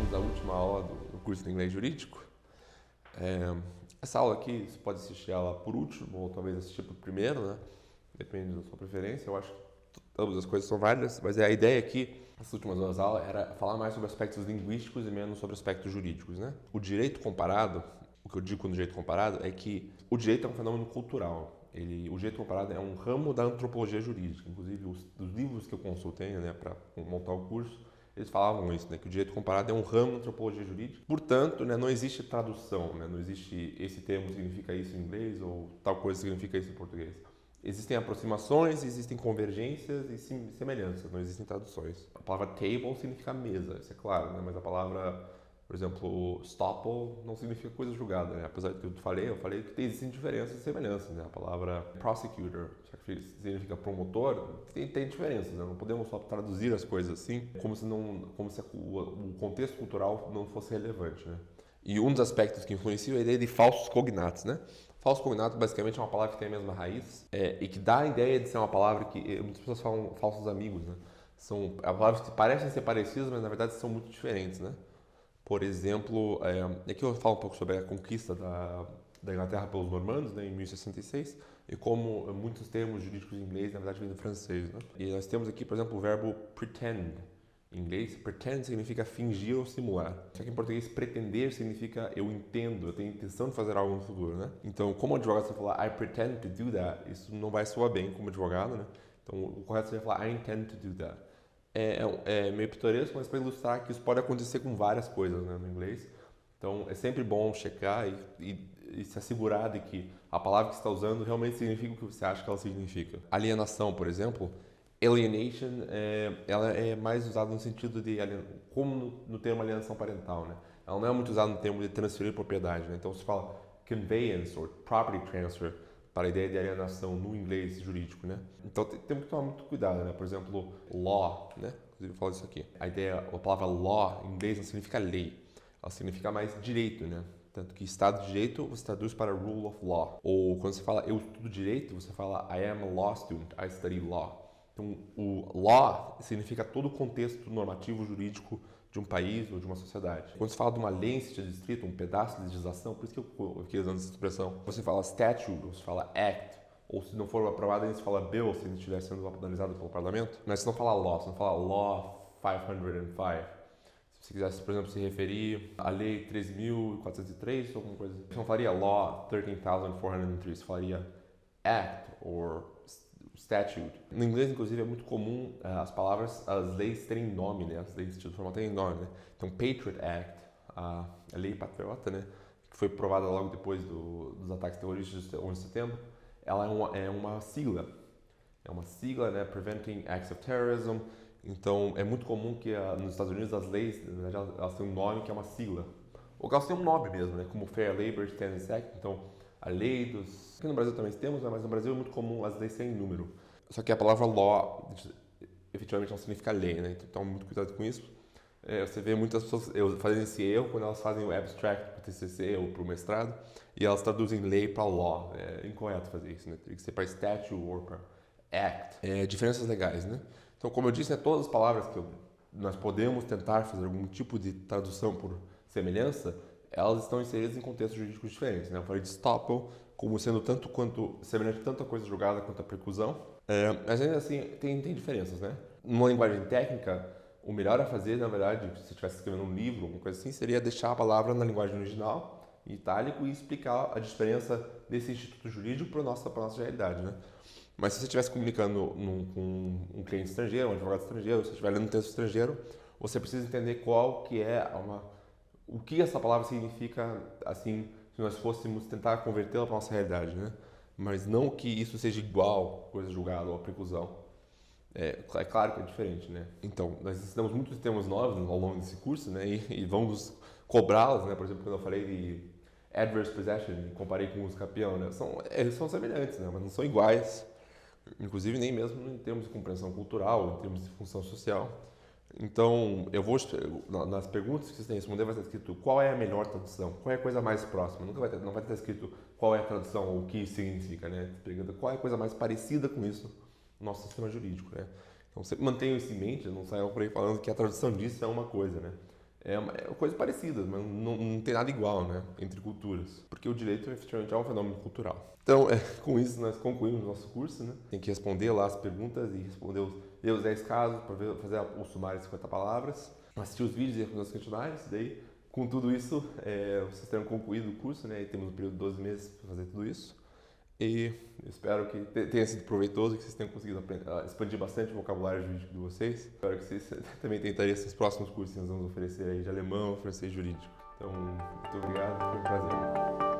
chegamos à última aula do curso de inglês jurídico. Essa aula aqui, você pode assistir ela por último ou talvez assistir por primeiro, né? Depende da sua preferência. Eu acho que ambas as coisas são válidas, mas a ideia aqui, nessas últimas duas aulas, era falar mais sobre aspectos linguísticos e menos sobre aspectos jurídicos, né? O direito comparado, o que eu digo com o direito comparado é que o direito é um fenômeno cultural. O direito comparado é um ramo da antropologia jurídica. Inclusive, os livros que eu consultei, né, para montar o curso, eles falavam isso, né, que o direito comparado é um ramo da antropologia jurídica. Portanto, né, não existe tradução, né, não existe esse termo significa isso em inglês ou tal coisa significa isso em português. Existem aproximações, existem convergências e semelhanças, não existem traduções. A palavra table significa mesa, isso é claro, né, mas a palavra, por exemplo, stopple não significa coisa julgada, né? Apesar do que eu falei que existem diferenças e semelhanças, né? A palavra prosecutor, que significa promotor, tem diferenças, né? Não podemos só traduzir as coisas assim, como se o contexto cultural não fosse relevante, né? E um dos aspectos que influencia é a ideia de falsos cognatos, né? Falso cognato basicamente é uma palavra que tem a mesma raiz e que dá a ideia de ser uma palavra que muitas pessoas falam falsos amigos, né? São palavras que parecem ser parecidas, mas na verdade são muito diferentes, né? Por exemplo, aqui eu falo um pouco sobre a conquista da Inglaterra pelos normandos, né, em 1066, e como muitos termos jurídicos em inglês, na verdade, vêm do francês. Né? E nós temos aqui, por exemplo, o verbo pretend. Em inglês, pretend significa fingir ou simular. Só que em português, pretender significa eu entendo, eu tenho intenção de fazer algo no futuro, né? Então, como advogado, você falar I pretend to do that, isso não vai soar bem como advogado, né? Então, o correto seria falar I intend to do that. É meio pitoresco, mas para ilustrar que isso pode acontecer com várias coisas, né, no inglês. Então, é sempre bom checar e se assegurar de que a palavra que você está usando realmente significa o que você acha que ela significa. Alienação, por exemplo, alienation, ela é mais usada no sentido de, como no termo alienação parental, né? Ela não é muito usada no termo de transferir propriedade, né? Então, se fala conveyance ou property transfer, para a ideia de alienação no inglês jurídico, né? Então temos que tomar muito cuidado, né? Por exemplo, law, né? Inclusive eu falo isso aqui. A palavra law em inglês não significa lei, ela significa mais direito, né? Tanto que Estado de Direito você traduz para Rule of Law. Ou quando você fala eu estudo Direito, você fala I am a law student, I study law. Então, o law significa todo o contexto normativo jurídico de um país ou de uma sociedade. Quando você fala de uma lei em sentido estrito, um pedaço de legislação, por isso que eu fiquei usando essa expressão, você fala statute, ou você fala act, ou se não for aprovado, você fala bill, se ele estiver sendo analisado pelo parlamento. Mas você não fala law, você não fala law 505. Se você quisesse, por exemplo, se referir à lei 13.403 ou alguma coisa, você não falaria law 13.403, você falaria act ou statute. No inglês, inclusive, é muito comum as leis terem nome, né? As leis de sentido formal terem nome, né? Então, Patriot Act, a lei patriota, né? Que foi aprovada logo depois dos ataques terroristas de 11 de setembro, ela é uma sigla. É uma sigla, né? Preventing Acts of Terrorism. Então, é muito comum que nos Estados Unidos as leis, na verdade, elas têm um nome que é uma sigla. Ou que elas têm um nome mesmo, né? Como Fair Labor Standards Act. Então, a lei dos... Aqui no Brasil também temos, né? Mas no Brasil é muito comum as leis terem número. Só que a palavra law efetivamente não significa lei, né? Então, tome muito cuidado com isso. Você vê muitas pessoas fazendo esse erro quando elas fazem o abstract para o TCC ou para o mestrado e elas traduzem lei para law. É incorreto fazer isso, né? Tem que ser para statute ou para act. Diferenças legais, né? Então, como eu disse, né, todas as palavras que nós podemos tentar fazer algum tipo de tradução por semelhança, elas estão inseridas em contextos jurídicos diferentes, né? Eu falei de estoppel como sendo tanto quanto semelhante tanto a coisa julgada quanto a preclusão, mas ainda assim tem diferenças, né? Numa linguagem técnica, o melhor a fazer, na verdade, se você estivesse escrevendo um livro, alguma coisa assim, seria deixar a palavra na linguagem original, em itálico, e explicar a diferença desse instituto jurídico para a nossa realidade, né? Mas se você estivesse comunicando com um cliente estrangeiro, um advogado estrangeiro, se você estiver lendo um texto estrangeiro, você precisa entender qual que é o que essa palavra significa, assim, se nós fôssemos tentar convertê-la para a nossa realidade, né? Mas não que isso seja igual coisa julgada ou a preclusão. É claro que é diferente, né? Então, nós ensinamos muitos termos novos ao longo desse curso, né? E vamos cobrá-los, né? Por exemplo, quando eu falei de adverse possession, comparei com o uso capião, né? São semelhantes, né? Mas não são iguais. Inclusive, nem mesmo em termos de compreensão cultural, em termos de função social. Então, nas perguntas que vocês têm que responder, vai estar escrito qual é a melhor tradução, qual é a coisa mais próxima. Não vai estar escrito qual é a tradução ou o que isso significa, né? Pergunta qual é a coisa mais parecida com isso no nosso sistema jurídico, né? Então, sempre mantenham isso em mente, não saiam por aí falando que a tradução disso é uma coisa, né? coisas parecidas, mas não tem nada igual, né, entre culturas, porque o direito efetivamente é um fenômeno cultural. Então, com isso, nós concluímos nosso curso, né? Tem que responder lá as perguntas e responder os 10 casos, para fazer o sumário de 50 palavras, assistir os vídeos e responder os questionários. Daí, com tudo isso, vocês terão concluído o curso, né? E temos um período de 12 meses para fazer tudo isso. E espero que tenha sido proveitoso, que vocês tenham conseguido expandir bastante o vocabulário jurídico de vocês. Espero que vocês também tentarem esses próximos cursos que nós vamos oferecer aí de alemão, francês jurídico. Então, muito obrigado, foi um prazer.